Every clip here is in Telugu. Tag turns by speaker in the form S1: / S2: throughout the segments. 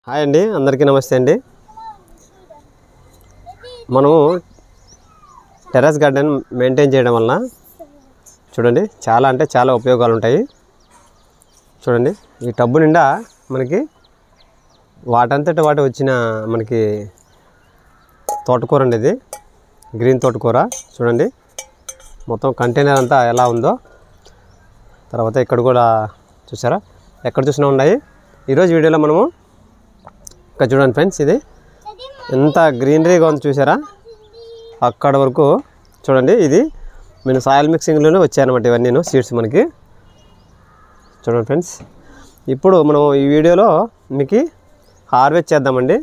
S1: హాయ్ అండి, అందరికీ నమస్తే అండి. మనము టెర్రస్ గార్డెన్ మెయింటైన్ చేయడం వలన చూడండి చాలా అంటే చాలా ఉపయోగాలు ఉంటాయి. చూడండి, ఈ టబ్బు నిండా మనకి వాటంతట వాటి వచ్చిన మనకి తోటకూర అండి. ఇది గ్రీన్ తోటకూర. చూడండి మొత్తం కంటైనర్ అంతా ఎలా ఉందో. తర్వాత ఇక్కడ కూడా చూసారా, ఎక్కడ చూసినా ఉన్నాయి. ఈరోజు వీడియోలో మనము ఇక్కడ చూడండి ఫ్రెండ్స్, ఇది ఎంత గ్రీనరీగా ఉంది చూసారా, అక్కడ వరకు చూడండి. ఇది నేను సాయిల్ మిక్సింగ్లోనే వచ్చాయన్నమాట ఇవన్నీ సీడ్స్ మనకి. చూడండి ఫ్రెండ్స్, ఇప్పుడు మనం ఈ వీడియోలో మీకు హార్వెస్ట్ చేద్దామండి.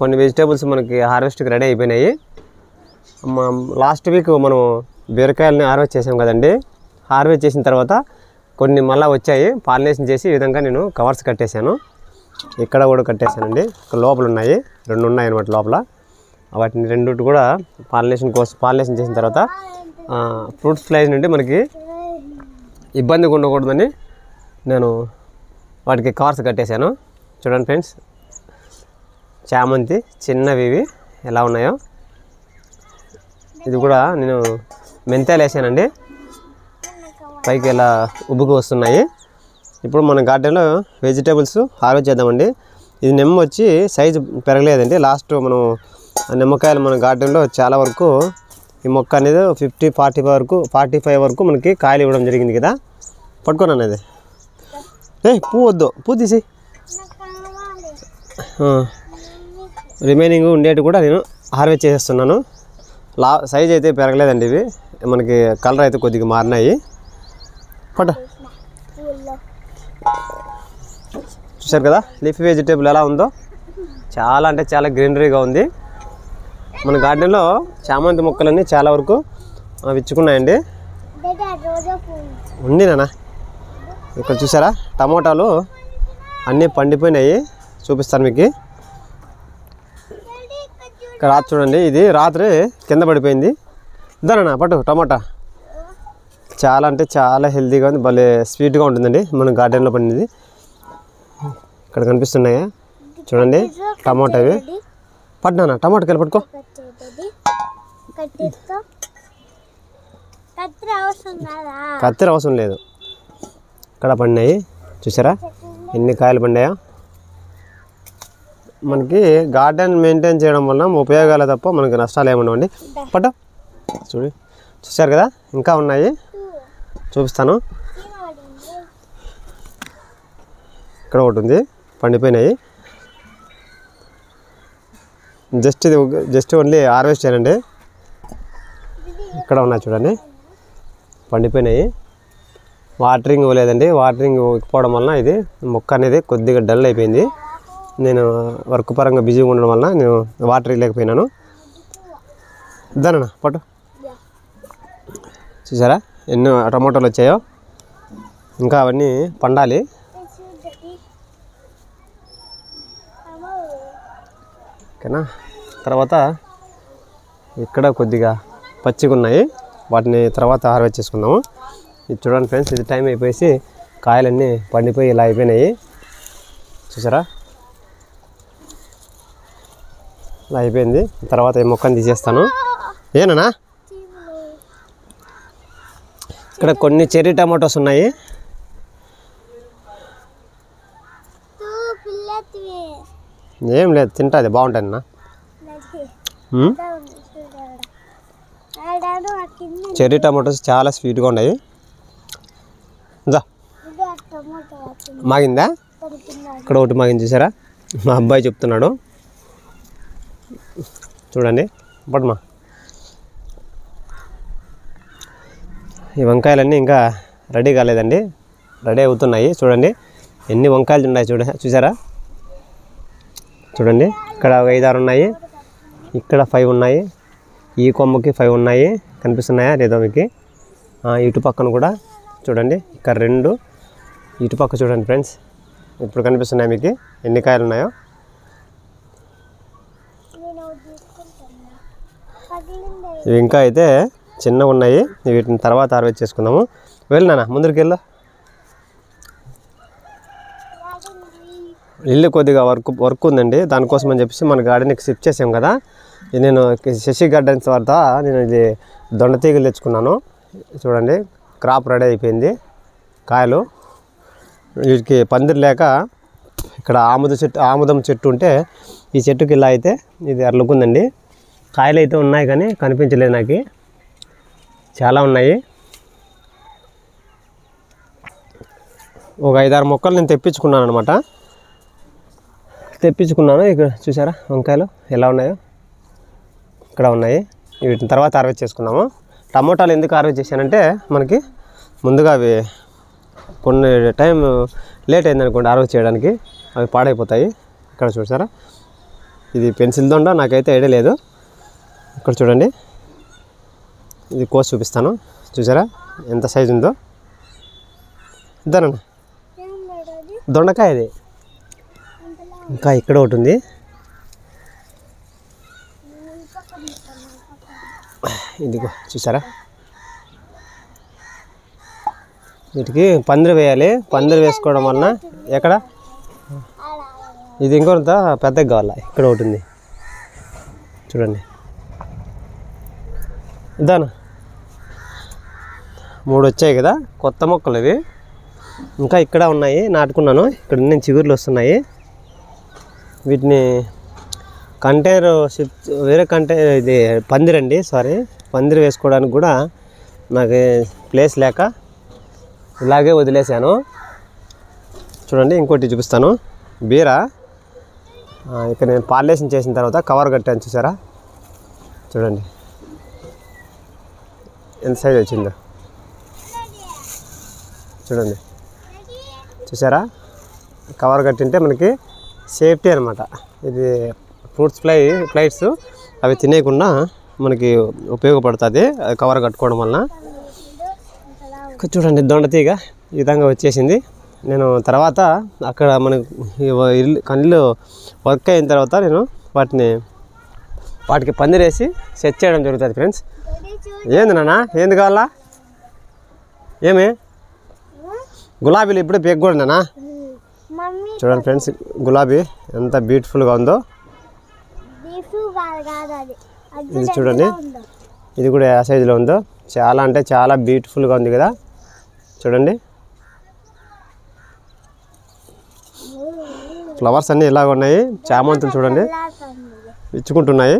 S1: కొన్ని వెజిటేబుల్స్ మనకి హార్వెస్ట్కి రెడీ అయిపోయినాయి. లాస్ట్ వీక్ మనం బీరకాయలని హార్వెస్ట్ చేసాం కదండి. హార్వెస్ట్ చేసిన తర్వాత కొన్ని మళ్ళీ వచ్చాయి. పాలినేషన్ చేసి ఈ విధంగా నేను కవర్స్ కట్టేశాను. ఇక్కడ కూడా కట్టేశానండి. ఇక్కడ లోపల ఉన్నాయి, 2 ఉన్నాయి అన్నమాట లోపల. వాటిని రెండుటి కూడా పాలినేషన్ చేసిన తర్వాత ఫ్రూట్స్ ఫ్లైస్ నుండి మనకి ఇబ్బందిగా ఉండకూడదని నేను వాటికి కవర్స్ కట్టేశాను. చూడండి ఫ్రెండ్స్, చామంతి చిన్నవి ఇవి ఎలా ఉన్నాయో. ఇది కూడా నేను మెంతాలు వేసానండి, పైకి ఇలా ఉబ్బుకు వస్తున్నాయి. ఇప్పుడు మన గార్డెన్లో వెజిటేబుల్స్ హార్వెస్ట్ చేద్దామండి. ఇది నిమ్మ వచ్చి సైజు పెరగలేదండి. లాస్ట్ మనం నిమ్మకాయలు మన గార్డెన్లో చాలా వరకు ఈ మొక్క అనేది 45 వరకు మనకి కాయలు ఇవ్వడం జరిగింది కదా. పట్టుకోను అది. పువ్వు వద్దు, పువ్వు తీసి. రిమైనింగ్ ఉండేటి కూడా నేను హార్వెస్ట్ చేసేస్తున్నాను. సైజ్ అయితే పెరగలేదండి. ఇవి మనకి కలర్ అయితే కొద్దిగా మారినాయి. పట్ట చూసారు కదా లీఫీ వెజిటేబుల్ ఎలా ఉందో. చాలా అంటే చాలా గ్రీనరీగా ఉంది. మన గార్డెన్లో చామంతి మొక్కలన్నీ చాలా వరకు విచ్చుకున్నాయండి. ఉంది నాన్న. ఇక్కడ చూసారా, టమోటాలు అన్నీ పండిపోయినాయి. చూపిస్తాను మీకు. ఇక్కడ రాత్రి చూడండి, ఇది రాత్రి కింద పడిపోయింది. ఇదానా పట్టు. టమోటా చాలా అంటే చాలా హెల్తీగా ఉంది, భలే స్వీట్గా ఉంటుందండి మన గార్డెన్లో పండింది. ఇక్కడ కనిపిస్తున్నాయా చూడండి టమాటా. ఇవి పట్టినా టమాటాకాయలు పట్టుకో. కత్తిర అవసరం లేదు. ఇక్కడ పండినాయి చూసారా, ఎన్ని కాయలు పండాయా. మనకి గార్డెన్ మెయింటైన్ చేయడం వల్ల ఉపయోగాలు తప్ప మనకి నష్టాలు ఏముండవండి. పట్టు చూసారు కదా, ఇంకా ఉన్నాయి, చూపిస్తాను. ఇక్కడ ఒకటి ఉంది, పండిపోయినాయి. జస్ట్ ఓన్లీ హార్వెస్ట్ చేయండి. ఇక్కడ ఉన్నాయి చూడండి, పండిపోయినాయి. వాటరింగ్ ఇవ్వలేదండి. వాటరింగ్ ఇవ్వకపోవడం వలన ఇది మొక్క అనేది కొద్దిగా డల్ అయిపోయింది. నేను వర్క్ పరంగా బిజీగా ఉండడం వలన నేను వాటర్ ఇవ్వలేకపోయినాను. దానా పట్టు. చూసారా ఎన్నో టమాటోలు వచ్చాయో. ఇంకా అవన్నీ పండాలి. ఓకేనా. తర్వాత ఇక్కడ కొద్దిగా పచ్చిగా ఉన్నాయి, వాటిని తర్వాత హార్వెస్ట్ చేసుకుందాము. ఇది చూడండి ఫ్రెండ్స్, ఇది టైం అయిపోయి కాయలన్నీ పండిపోయి ఇలా అయిపోయినాయి. చూసారా ఇలా అయిపోయింది. తర్వాత ఈ మొక్కను తీసేస్తాను. ఏనా ఇక్కడ కొన్ని చెర్రీ టమాటోస్ ఉన్నాయి. ఏం లేదు, తింటుంది, బాగుంటుంది అన్న. చెర్రీ టమాటోస్ చాలా స్వీట్గా ఉన్నాయి. మాగిందా? ఇక్కడ ఒకటి మాగింది చూసారా, మా అబ్బాయి చెప్తున్నాడు. చూడండి పట్టుమా. ఈ వంకాయలన్నీ ఇంకా రెడీ కాలేదండి, రెడీ అవుతున్నాయి. చూడండి ఎన్ని వంకాయలు ఉన్నాయి చూసారా. చూడండి ఇక్కడ 5, 6 ఉన్నాయి, ఇక్కడ 5 ఉన్నాయి, ఈ కొమ్మకి 5 ఉన్నాయి. కనిపిస్తున్నాయా లేదో మీకు? ఇటు పక్కన కూడా చూడండి, ఇక్కడ 2, ఇటు పక్క చూడండి ఫ్రెండ్స్. ఇప్పుడు కనిపిస్తున్నాయి మీకు ఎన్ని కాయలు ఉన్నాయో. ఇవి ఇంకా అయితే చిన్నగా ఉన్నాయి, వీటిని తర్వాత హార్వెస్ట్ చేసుకుందాము. వెళ్ళినా ముందరికి వెళ్ళు. ఇల్లు కొద్దిగా వర్క్ ఉందండి, దానికోసం అని చెప్పేసి మన గార్డెన్కి షిఫ్ట్ చేసాం కదా. నేను శశి గార్డెన్స్ వద్ద నేను ఇది దొండ తీగలు తెచ్చుకున్నాను. చూడండి క్రాప్ రెడీ అయిపోయింది. కాయలు వీటికి పందిరి లేక ఇక్కడ ఆముదం చెట్టు ఉంటే ఈ చెట్టుకి ఇలా అయితే ఇది అర్లుకుందండి. కాయలు అయితే ఉన్నాయి కానీ కనిపించలేదు నాకు, చాలా ఉన్నాయి. ఒక 5-6 మొక్కలు నేను తెప్పించుకున్నాను అనమాట. ఇక్కడ చూసారా వంకాయలు ఎలా ఉన్నాయో, ఇక్కడ ఉన్నాయి. వీటిని తర్వాత హార్వెస్ట్ చేసుకున్నాము. టమోటాలు ఎందుకు హార్వెస్ట్ చేశానంటే మనకి ముందుగా అవి కొన్ని టైం లేట్ అయిందనుకోండి హార్వెస్ట్ చేయడానికి, అవి పాడైపోతాయి. ఇక్కడ చూసారా ఇది పెన్సిల్ దొండ, నాకైతే ఐడియా లేదు. ఇక్కడ చూడండి ఇది కోసి చూపిస్తాను. చూసారా ఎంత సైజు ఉందో. ఇద్దరన్నా దొండకాయ ఇది. ఇంకా ఇక్కడ ఒకటి ఉంది. ఇదిగో చూసారా, వీటికి పందిరి వేయాలి. పందిరి వేసుకోవడం వలన ఎక్కడ ఇది ఇంకొంత పెద్దగా కావాలా. ఇక్కడ ఒకటి ఉంది చూడండి. ఇదానా 3 వచ్చాయి కదా కొత్త మొక్కలు ఇవి. ఇంకా ఇక్కడ ఉన్నాయి, నాటుకున్నాను. ఇక్కడ నుంచి చిగుర్లు వస్తున్నాయి. వీటిని వేరే ఇది పందిరండి, పందిరి వేసుకోవడానికి కూడా నాకు ప్లేస్ లేక ఇలాగే వదిలేశాను. చూడండి ఇంకోటి చూపిస్తాను. బీర ఇక్కడ నేను పాలేషన్ చేసిన తర్వాత కవర్ కట్టాను. చూసారా చూడండి ఎంత సైజ్ వచ్చిందో. చూడండి చూసారా, కవర్ కట్టింటే మనకి సేఫ్టీ అనమాట. ఇది ఫ్రూట్స్ ఫ్లైట్స్ అవి తినేయకుండా మనకి ఉపయోగపడుతుంది కవర్ కట్టుకోవడం వలన. చూడండి దొండ తీగ ఈ విధంగా వచ్చేసింది. నేను తర్వాత అక్కడ మనకి కళ్ళు వర్క్ అయిన తర్వాత నేను వాటికి పందిరేసి సెట్ చేయడం జరుగుతుంది ఫ్రెండ్స్. ఏంది నాన్న, ఏంది కావాలా? ఏమి గులాబీలు ఇప్పుడే పెగ్గూడనా? చూడండి ఫ్రెండ్స్ గులాబీ ఎంత బ్యూటిఫుల్గా ఉందో. ఇది చూడండి, ఇది కూడా ఏ సైజులో ఉందో. చాలా అంటే చాలా బ్యూటిఫుల్గా ఉంది కదా. చూడండి ఫ్లవర్స్ అన్నీ ఇలాగ ఉన్నాయి. చామంతులు చూడండి విచ్చుకుంటున్నాయి.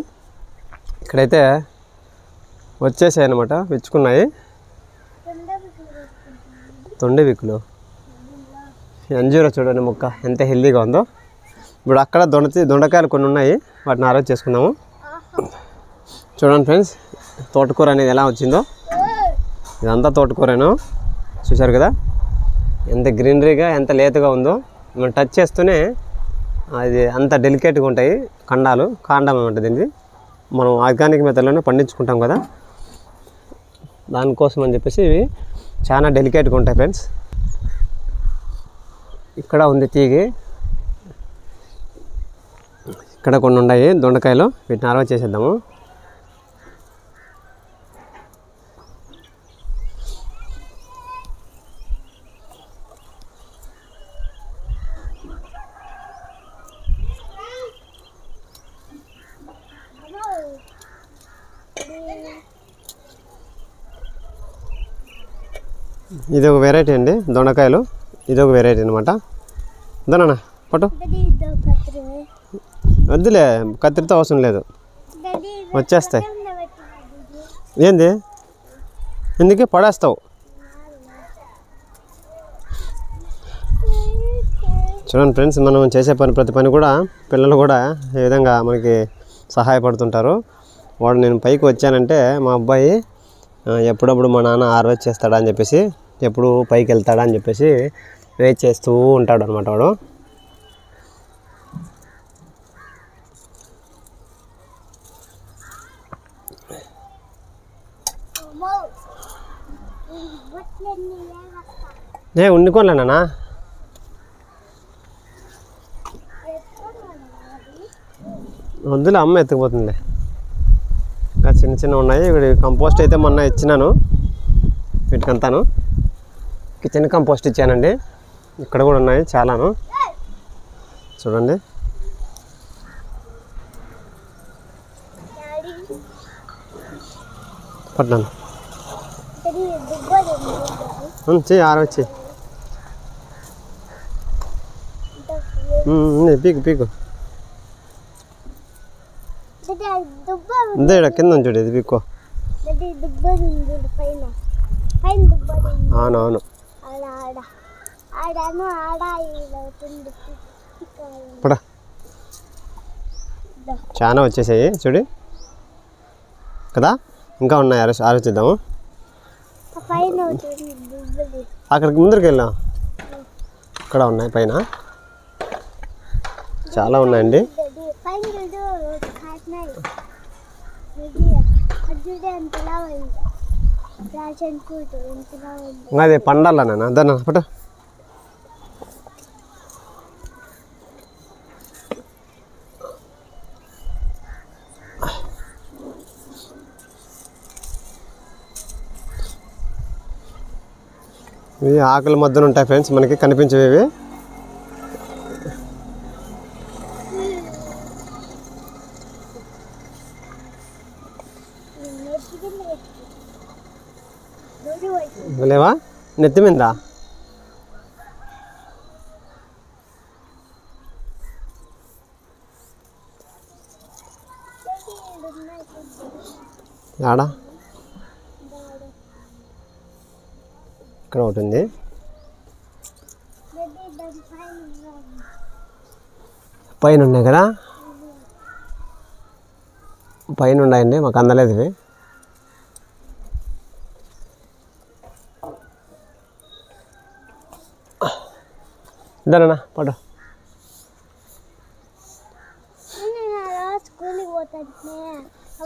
S1: ఇక్కడైతే వచ్చేసాయి అన్నమాట, విచ్చుకున్నాయి. తొండెవిక్కులు అంజూరా చూడండి మొక్క ఎంత హెల్దీగా ఉందో. ఇప్పుడు అక్కడ దొండకాయలు కొన్ని ఉన్నాయి, వాటిని హార్వెస్ట్ చేసుకున్నాము. చూడండి ఫ్రెండ్స్ తోటకూర అనేది ఎలా వచ్చిందో. ఇదంతా తోటకూరేను, చూసారు కదా ఎంత గ్రీనరీగా ఎంత లేతగా ఉందో. మనం టచ్ చేస్తూనే అది అంత డెలికేట్గా ఉంటాయి కాండం అనమాట. దీన్ని మనం ఆర్గానిక్ మెథడ్లోనే పండించుకుంటాం కదా, దానికోసం అని చెప్పేసి ఇవి చాలా డెలికేట్గా ఉంటాయి ఫ్రెండ్స్. ఇక్కడ ఉంది తీగి, ఇక్కడ కొన్ని ఉన్నాయి దొండకాయలు. వీటిని హార్వెస్ట్ చేసేద్దాము. ఇది ఒక వెరైటీ అండి దొండకాయలు, ఇది ఒక వెరైటీ అనమాట. దానా పట్టు, వద్దులే కత్తిరితో అవసరం లేదు, వచ్చేస్తాయి. ఏంది ఎందుకే పడేస్తావు? చూడండి ఫ్రెండ్స్ మనం చేసే ప్రతి పని కూడా పిల్లలు కూడా ఈ విధంగా మనకి సహాయపడుతుంటారు. వాడు నేను పైకి వచ్చానంటే మా అబ్బాయి ఎప్పుడప్పుడు మా నాన్న హార్వెస్ట్ చేస్తాడా అని చెప్పేసి, ఎప్పుడు పైకి వెళ్తాడా అని చెప్పేసి వెయిట్ చేస్తూ ఉంటాడు అనమాట వాడు. ఉండుకోలేనా వద్దులే, అమ్మ ఎత్తుకుపోతుంది. ఇంకా చిన్న ఉన్నాయి. వీడి కంపోస్ట్ అయితే మొన్న ఇచ్చినాను, వీటికంతాను కిచెన్ కంపోస్ట్ ఇచ్చానండి. ఇక్కడ కూడా ఉన్నాయి చాలాను. చూడండి. పట్టాను చెయ్యి ఆరవచ్చి పీకు పీకు అంతే కింద చూడు ఇది పీక్కో. అవునవును పడా చాలా వచ్చేసాయి చూడు కదా. ఇంకా ఉన్నాయి ఆలోచిద్దాము. అక్కడికి ముందరికి వెళ్ళాం. ఇక్కడ ఉన్నాయి పైన చాలా ఉన్నాయండి. అదే పండాల నాన్న దాన్ని పట. ఇవి ఆకుల మధ్యన ఉంటాయి ఫ్రెండ్స్, మనకి కనిపించేవి. లేవా నెత్తి మీద ఆడా ఇక్కడ ఒకటి ఉంది. పైన ఉన్నాయి కదా, పైన ఉన్నాయండి, మాకు అందలేదు ఇవి. ఇద్దరన్నా పడు.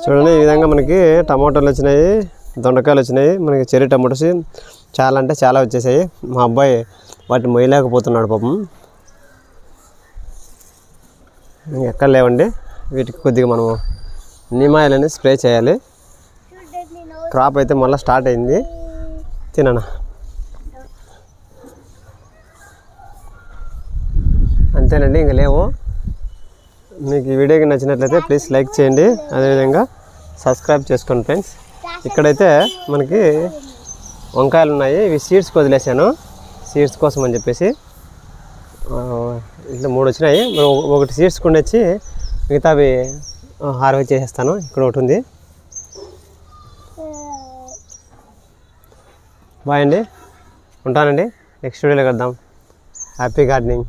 S1: చూడండి ఈ విధంగా మనకి టమాటోలు వచ్చినాయి, దొండకాయలు వచ్చినాయి, మనకి చెర్రీ టమాటోస్ చాలా అంటే చాలా వచ్చేసాయి. మా అబ్బాయి వాటిని మొయ్యలేకపోతున్నాడు పాపం. ఎక్కడ లేవండి, వీటికి కొద్దిగా మనము నిమాయిలని స్ప్రే చేయాలి. క్రాప్ అయితే మళ్ళీ స్టార్ట్ అయింది. తిననా అంతేనండి, ఇంక లేవు. మీకు ఈ వీడియోకి నచ్చినట్లయితే ప్లీజ్ లైక్ చేయండి, అదేవిధంగా సబ్స్క్రైబ్ చేసుకోండి ఫ్రెండ్స్. ఇక్కడైతే మనకి వంకాయలు ఉన్నాయి, ఇవి సీడ్స్కి వదిలేసాను, సీడ్స్ కోసం అని చెప్పేసి. ఇట్లా 3 వచ్చినాయి, ఒకటి సీడ్స్ కొని వచ్చి మిగతావి హార్వెస్ట్ చేసేస్తాను. ఇక్కడ ఒకటి ఉంది. బాయ్ అండి, ఉంటానండి. నెక్స్ట్ వీడియోలో కలుద్దాం. Happy gardening.